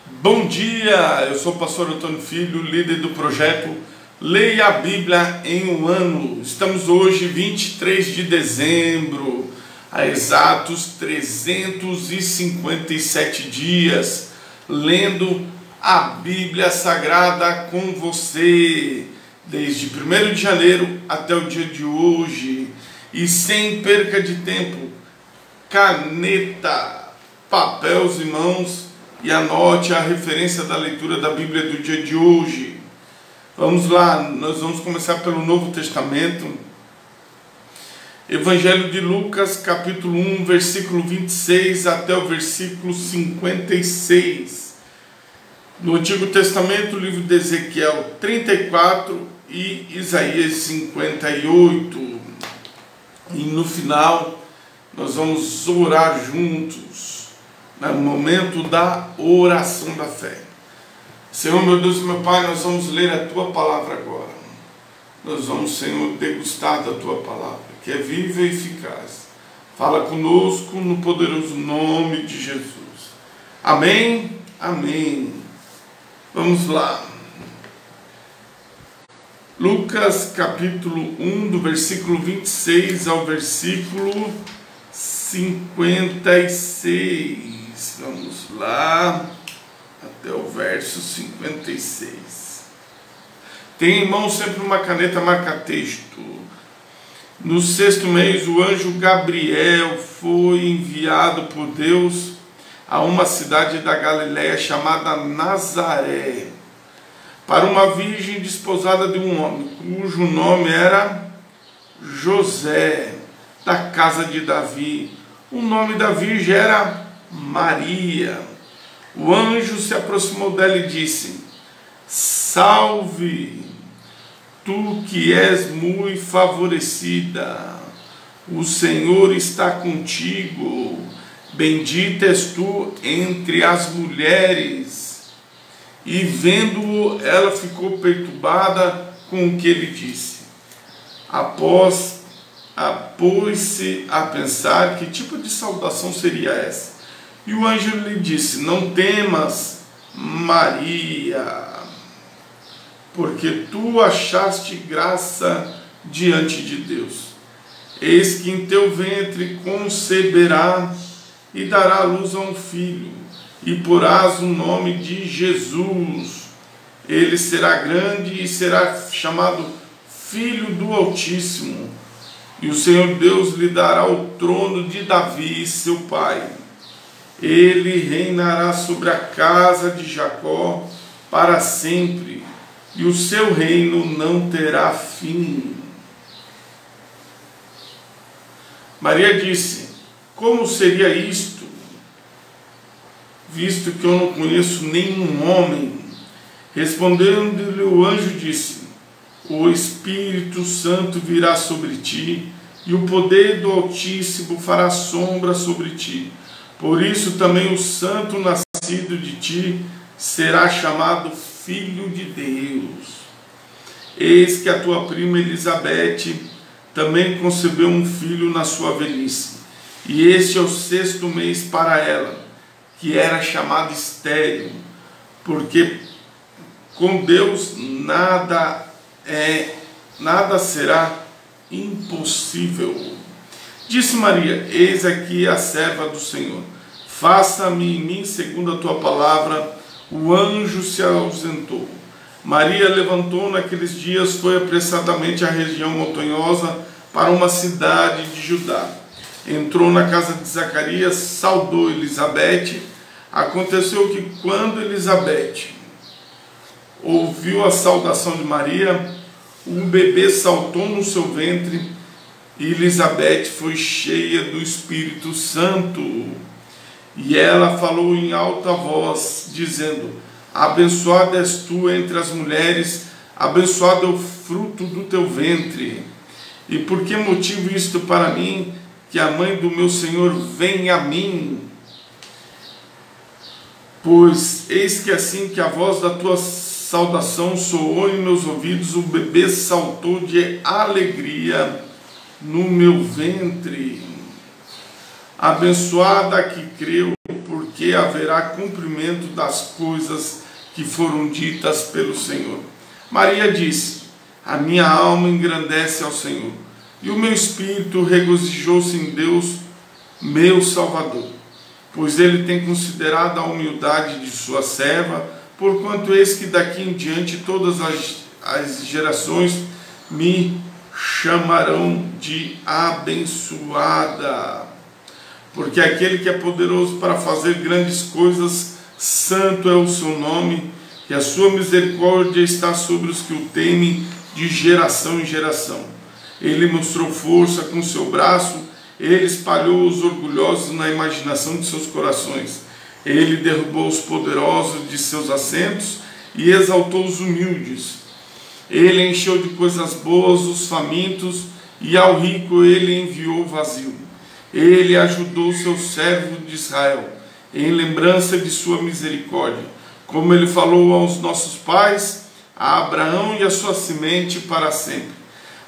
Bom dia, eu sou o pastor Antônio Filho, líder do projeto Leia a Bíblia em um Ano. Estamos hoje, 23 de dezembro, há exatos 357 dias, lendo a Bíblia Sagrada com você, desde 1º de janeiro até o dia de hoje. E sem perca de tempo, caneta, papéis em mãos e anote a referência da leitura da Bíblia do dia de hoje. Vamos lá, nós vamos começar pelo Novo Testamento. Evangelho de Lucas, capítulo 1, versículo 26 até o versículo 56. No Antigo Testamento, o livro de Ezequiel 34 e Isaías 58. E no final, nós vamos orar juntos, no momento da oração da fé. Senhor, meu Deus e meu Pai, nós vamos ler a Tua Palavra agora. Nós vamos, Senhor, degustar da Tua Palavra, que é viva e eficaz. Fala conosco no poderoso nome de Jesus. Amém? Amém. Vamos lá. Lucas capítulo 1, do versículo 26 ao versículo 56. Vamos lá, até o verso 56. Tem em mão sempre uma caneta marca-texto. No 6º mês, o anjo Gabriel foi enviado por Deus a uma cidade da Galiléia chamada Nazaré, para uma virgem desposada de um homem, cujo nome era José, da casa de Davi. O nome da virgem era Maria. O anjo se aproximou dela e disse: Salve, tu que és muito favorecida, o Senhor está contigo, bendita és tu entre as mulheres. E vendo-o, ela ficou perturbada com o que ele disse. Pôs-se a pensar que tipo de saudação seria essa. E o anjo lhe disse: Não temas, Maria, porque tu achaste graça diante de Deus. Eis que em teu ventre conceberá e dará luz a um filho, e porás o nome de Jesus. Ele será grande e será chamado Filho do Altíssimo. E o Senhor Deus lhe dará o trono de Davi, seu pai. Ele reinará sobre a casa de Jacó para sempre, e o seu reino não terá fim. Maria disse: Como seria isto, visto que eu não conheço nenhum homem? Respondendo-lhe o anjo disse: O Espírito Santo virá sobre ti, e o poder do Altíssimo fará sombra sobre ti. Por isso também o santo nascido de ti será chamado Filho de Deus. Eis que a tua prima Elizabeth também concebeu um filho na sua velhice, e este é o 6º mês para ela, que era chamada estéril, porque com Deus nada será impossível. Disse Maria: Eis aqui a serva do Senhor, faça-me em mim segundo a tua palavra. O anjo se ausentou. Maria levantou naqueles dias, foi apressadamente à região montanhosa para uma cidade de Judá. Entrou na casa de Zacarias, saudou Elizabeth. Aconteceu que quando Elizabeth ouviu a saudação de Maria, um bebê saltou no seu ventre, e Elizabeth foi cheia do Espírito Santo. E ela falou em alta voz, dizendo: Abençoada és tu entre as mulheres, abençoado é o fruto do teu ventre. E por que motivo isto para mim, que a mãe do meu Senhor vem a mim? Pois eis que assim que a voz da tua saudação soou em meus ouvidos, o bebê saltou de alegria no meu ventre. Abençoada a que creu, porque porque haverá cumprimento das coisas que foram ditas pelo Senhor. Maria disse: a minha alma engrandece ao Senhor, e o meu espírito regozijou-se em Deus, meu Salvador, pois ele tem considerado a humildade de sua serva, porquanto eis que daqui em diante todas as gerações me chamarão de abençoada. Porque aquele que é poderoso para fazer grandes coisas, santo é o seu nome, e a sua misericórdia está sobre os que o temem de geração em geração. Ele mostrou força com seu braço, ele espalhou os orgulhosos na imaginação de seus corações. Ele derrubou os poderosos de seus assentos e exaltou os humildes. Ele encheu de coisas boas os famintos, e ao rico ele enviou o vazio. Ele ajudou seu servo de Israel, em lembrança de sua misericórdia, como ele falou aos nossos pais, a Abraão e a sua semente para sempre.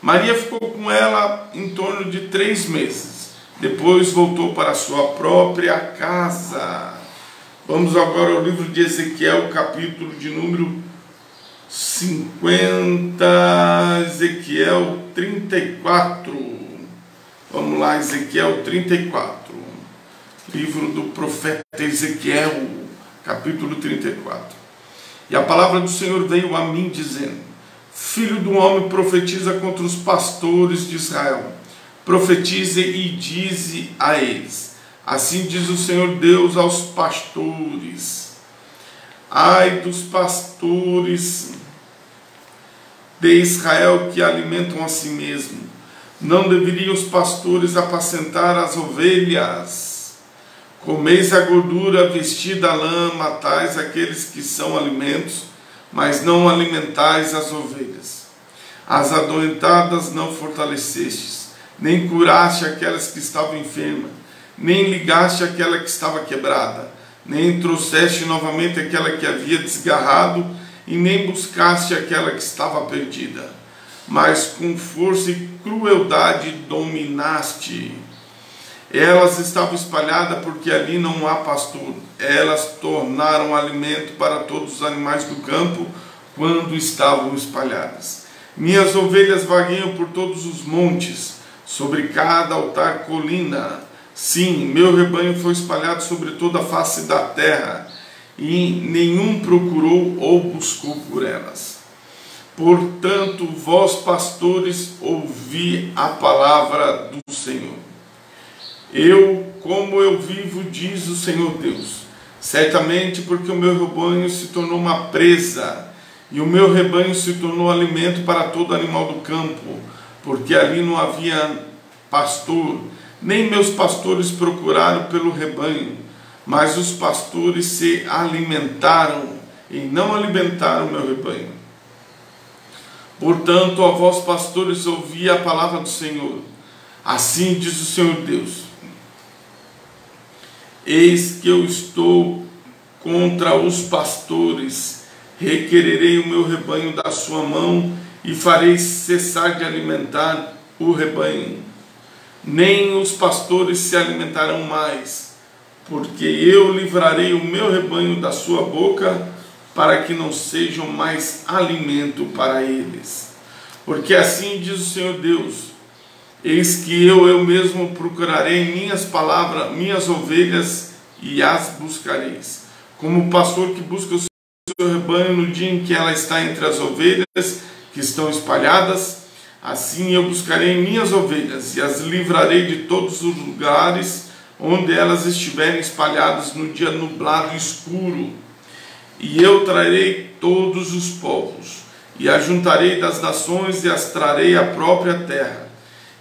Maria ficou com ela em torno de 3 meses. Depois voltou para sua própria casa. Vamos agora ao livro de Ezequiel, capítulo de número 50, Ezequiel 34. Vamos lá, Ezequiel 34. Livro do profeta Ezequiel, capítulo 34. E a palavra do Senhor veio a mim dizendo: filho do homem, profetiza contra os pastores de Israel. Profetize e dize a eles: assim diz o Senhor Deus aos pastores: ai dos pastores de Israel que alimentam a si mesmo. Não deveriam os pastores apacentar as ovelhas? Comeis a gordura, vestida a lã, matais aqueles que são alimentos, mas não alimentais as ovelhas. As adoentadas não fortalecestes, nem curaste aquelas que estavam enfermas, nem ligaste aquela que estava quebrada, nem trouxeste novamente aquela que havia desgarrado, e nem buscaste aquela que estava perdida, mas com força e crueldade dominaste. Elas estavam espalhadas porque ali não há pastor. Elas tornaram alimento para todos os animais do campo quando estavam espalhadas. Minhas ovelhas vagueiam por todos os montes, sobre cada altar colina. Sim, meu rebanho foi espalhado sobre toda a face da terra, e nenhum procurou ou buscou por elas. Portanto, vós pastores, ouvi a palavra do Senhor. Como eu vivo, diz o Senhor Deus, certamente porque o meu rebanho se tornou uma presa, e o meu rebanho se tornou alimento para todo animal do campo, porque ali não havia pastor, nem meus pastores procuraram pelo rebanho, mas os pastores se alimentaram e não alimentaram o meu rebanho. Portanto, a vós pastores, ouvi a palavra do Senhor. Assim diz o Senhor Deus: eis que eu estou contra os pastores, requererei o meu rebanho da sua mão e farei cessar de alimentar o rebanho. Nem os pastores se alimentarão mais, porque eu livrarei o meu rebanho da sua boca, para que não sejam mais alimento para eles. Porque assim diz o Senhor Deus: eis que eu mesmo procurarei minhas palavras, minhas ovelhas, e as buscareis. Como o pastor que busca o seu rebanho no dia em que ela está entre as ovelhas que estão espalhadas, assim eu buscarei minhas ovelhas, e as livrarei de todos os lugares onde elas estiverem espalhadas no dia nublado e escuro. E eu trarei todos os povos, e ajuntarei das nações, e as trarei à própria terra,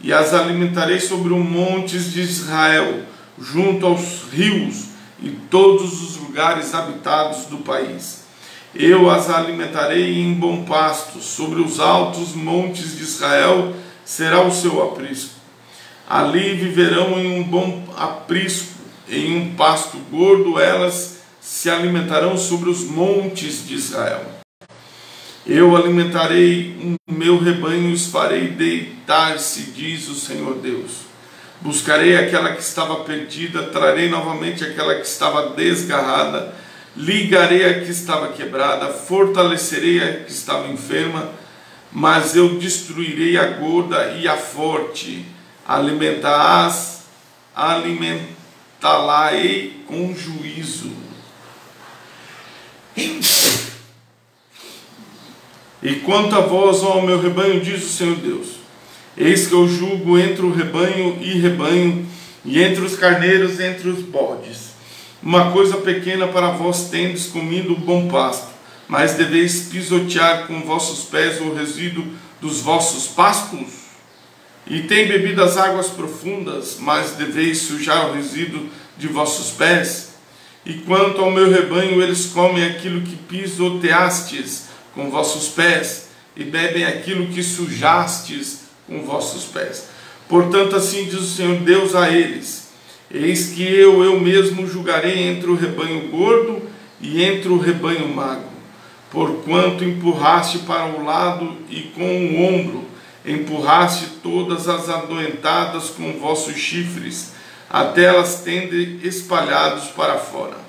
e as alimentarei sobre os montes de Israel, junto aos rios, e todos os lugares habitados do país. Eu as alimentarei em bom pasto, sobre os altos montes de Israel será o seu aprisco. Ali viverão em um bom aprisco, em um pasto gordo, elas se alimentarão sobre os montes de Israel. Eu alimentarei o meu rebanho e os farei deitar-se, diz o Senhor Deus. Buscarei aquela que estava perdida, trarei novamente aquela que estava desgarrada, ligarei a que estava quebrada, fortalecerei a que estava enferma, mas eu destruirei a gorda e a forte, alimentá-la-ei com juízo. E quanto a vós, ó meu rebanho, diz o Senhor Deus, eis que eu julgo entre o rebanho, e entre os carneiros, entre os bodes. Uma coisa pequena para vós tendes comido o bom pasto, mas deveis pisotear com vossos pés o resíduo dos vossos pastos. E tem bebido as águas profundas, mas deveis sujar o resíduo de vossos pés. E quanto ao meu rebanho, eles comem aquilo que pisoteastes com vossos pés, e bebem aquilo que sujastes com vossos pés. Portanto, assim diz o Senhor Deus a eles: eis que eu mesmo julgarei entre o rebanho gordo e entre o rebanho magro, porquanto empurraste para o lado e com o ombro, empurraste todas as adoentadas com vossos chifres, até elas tendem espalhados para fora.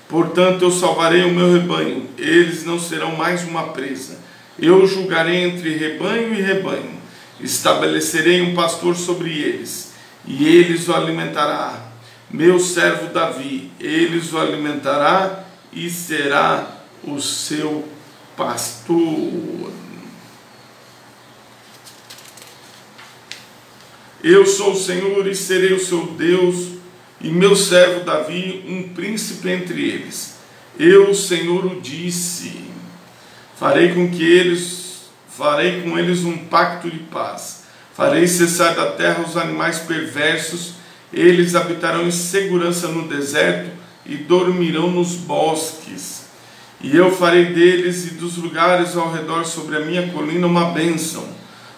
Portanto, eu salvarei o meu rebanho, eles não serão mais uma presa. Eu julgarei entre rebanho e rebanho, estabelecerei um pastor sobre eles, e eles o alimentará. Meu servo Davi, eles o alimentará, e será o seu pastor. Eu sou o Senhor e serei o seu Deus, e meu servo Davi, um príncipe entre eles. Eu, o Senhor, o disse. Farei com eles um pacto de paz. Farei cessar da terra os animais perversos. Eles habitarão em segurança no deserto e dormirão nos bosques. E eu farei deles e dos lugares ao redor sobre a minha colina uma bênção.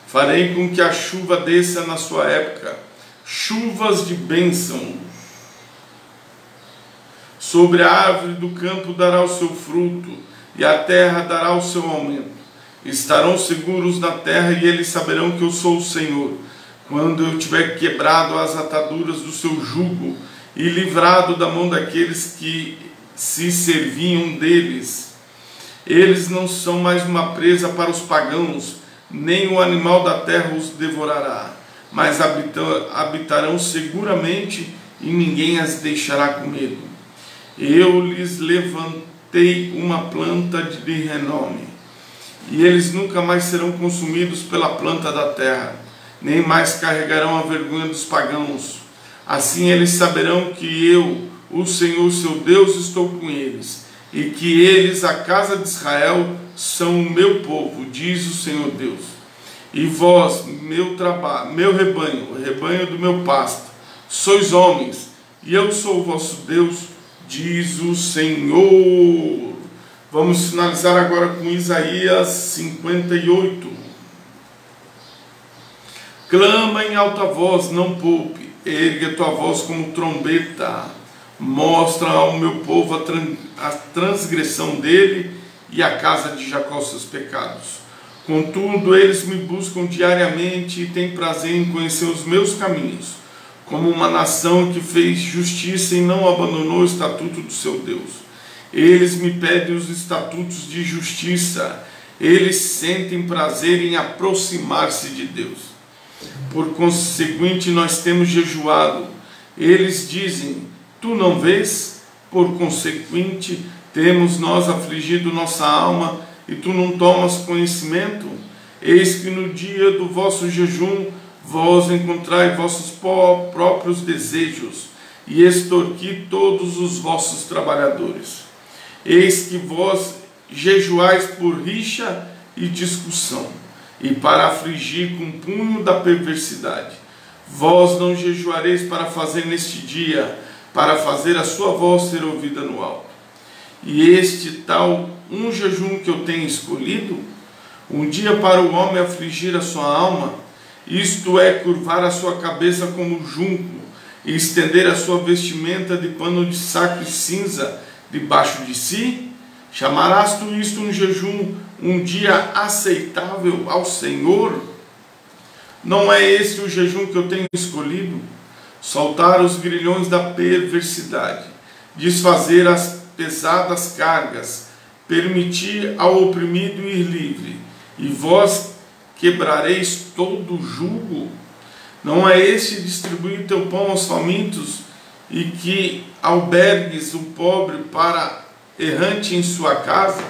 Farei com que a chuva desça na sua época, chuvas de bênção. Sobre a árvore do campo dará o seu fruto, e a terra dará o seu aumento. Estarão seguros na terra, e eles saberão que eu sou o Senhor, quando eu tiver quebrado as ataduras do seu jugo, e livrado da mão daqueles que se serviam deles. Eles não são mais uma presa para os pagãos, nem o animal da terra os devorará, mas habitarão seguramente, e ninguém as deixará com medo. Eu lhes levantei uma planta de renome, e eles nunca mais serão consumidos pela planta da terra, nem mais carregarão a vergonha dos pagãos. Assim eles saberão que eu, o Senhor seu Deus, estou com eles, e que eles, a casa de Israel, são o meu povo, diz o Senhor Deus. E vós, meu rebanho, o rebanho do meu pasto, sois homens, e eu sou o vosso Deus, diz o Senhor. Vamos finalizar agora com Isaías 58. Clama em alta voz, não poupe, ergue a tua voz como trombeta, mostra ao meu povo a transgressão dele e a casa de Jacó seus pecados. Contudo, eles me buscam diariamente e têm prazer em conhecer os meus caminhos, como uma nação que fez justiça e não abandonou o estatuto do seu Deus. Eles me pedem os estatutos de justiça, eles sentem prazer em aproximar-se de Deus. Por conseguinte, nós temos jejuado. Eles dizem: tu não vês? Por consequente, temos nós afligido nossa alma, e tu não tomas conhecimento? Eis que no dia do vosso jejum, vós encontrai vossos próprios desejos, e extorqui todos os vossos trabalhadores. Eis que vós jejuais por rixa e discussão, e para afligir com o punho da perversidade. Vós não jejuareis para fazer neste dia, para fazer a sua voz ser ouvida no alto. E este tal um jejum que eu tenho escolhido, um dia para o homem afligir a sua alma, isto é, curvar a sua cabeça como junco, e estender a sua vestimenta de pano de saco e cinza debaixo de si? Chamarás tu isto um jejum, um dia aceitável ao Senhor? Não é esse o jejum que eu tenho escolhido? soltar os grilhões da perversidade, desfazer as pesadas cargas, permitir ao oprimido ir livre, e vós quebrareis todo o jugo? Não é este distribuir teu pão aos famintos, e que albergues o pobre para errante em sua casa?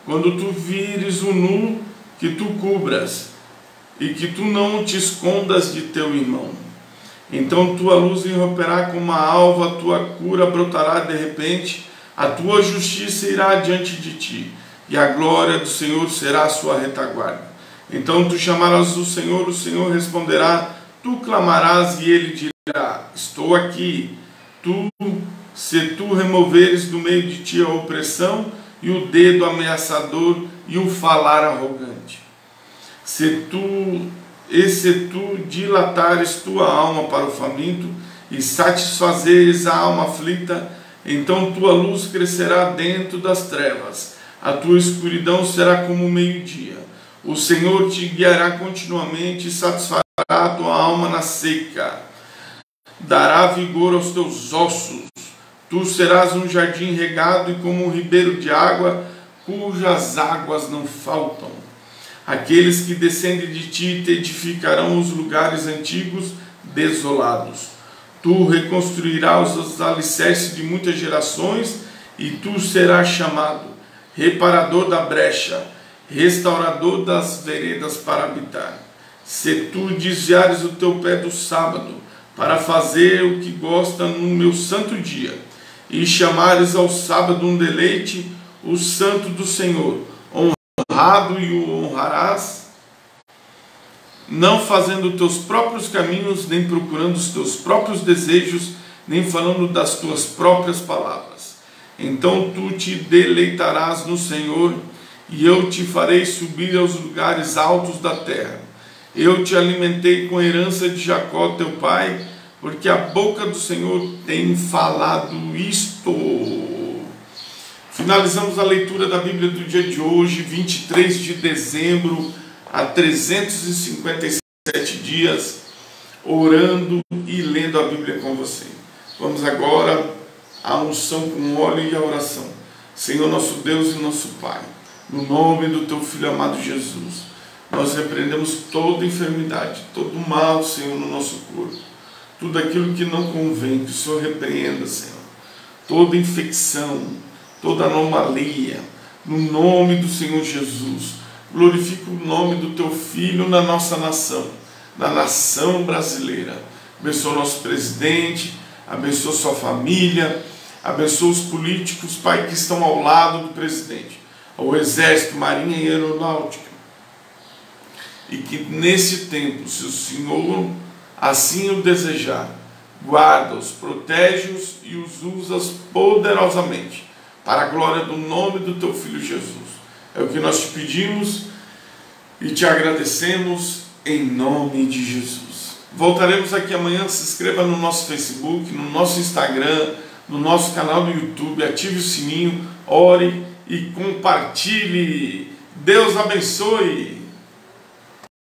Quando tu vires o nu, que tu cubras, e que tu não te escondas de teu irmão. Então tua luz irromperá como uma alva, a tua cura brotará de repente, a tua justiça irá diante de ti, e a glória do Senhor será a sua retaguarda. Então tu chamarás o Senhor responderá, tu clamarás e ele dirá, estou aqui. Se tu removeres do meio de ti a opressão, e o dedo ameaçador, e o falar arrogante. Se tu dilatares tua alma para o faminto, e satisfazeres a alma aflita, então tua luz crescerá dentro das trevas, a tua escuridão será como o meio-dia. O Senhor te guiará continuamente e satisfará a tua alma na seca, dará vigor aos teus ossos. Tu serás um jardim regado e como um ribeiro de água, cujas águas não faltam. Aqueles que descendem de ti te edificarão os lugares antigos desolados. Tu reconstruirás os alicerces de muitas gerações, e tu serás chamado reparador da brecha, restaurador das veredas para habitar. Se tu desviares o teu pé do sábado, para fazer o que gosta no meu santo dia, e chamares ao sábado um deleite, o santo do Senhor, honrado e o honrarás, não fazendo os teus próprios caminhos, nem procurando os teus próprios desejos, nem falando das tuas próprias palavras. Então tu te deleitarás no Senhor, e eu te farei subir aos lugares altos da terra. Eu te alimentei com a herança de Jacó teu pai, porque a boca do Senhor tem falado isto. Finalizamos a leitura da Bíblia do dia de hoje, 23 de dezembro, há 357 dias, orando e lendo a Bíblia com você. Vamos agora à unção com óleo e à oração. Senhor nosso Deus e nosso Pai, no nome do teu Filho amado Jesus, nós repreendemos toda enfermidade, todo mal, Senhor, no nosso corpo. Tudo aquilo que não convém, que o Senhor repreenda, Senhor. Toda infecção, toda anomalia, no nome do Senhor Jesus. Glorifica o nome do teu Filho na nossa nação, na nação brasileira. Abençoa o nosso presidente, abençoa sua família, abençoa os políticos, Pai, que estão ao lado do presidente, ao Exército, Marinha e Aeronáutica. E que nesse tempo, se o Senhor assim o desejar, guarda-os, protege-os e os usas poderosamente, para a glória do nome do teu Filho Jesus. É o que nós te pedimos e te agradecemos em nome de Jesus. Voltaremos aqui amanhã. Se inscreva no nosso Facebook, no nosso Instagram, no nosso canal do YouTube, ative o sininho, ore e compartilhe. Deus abençoe.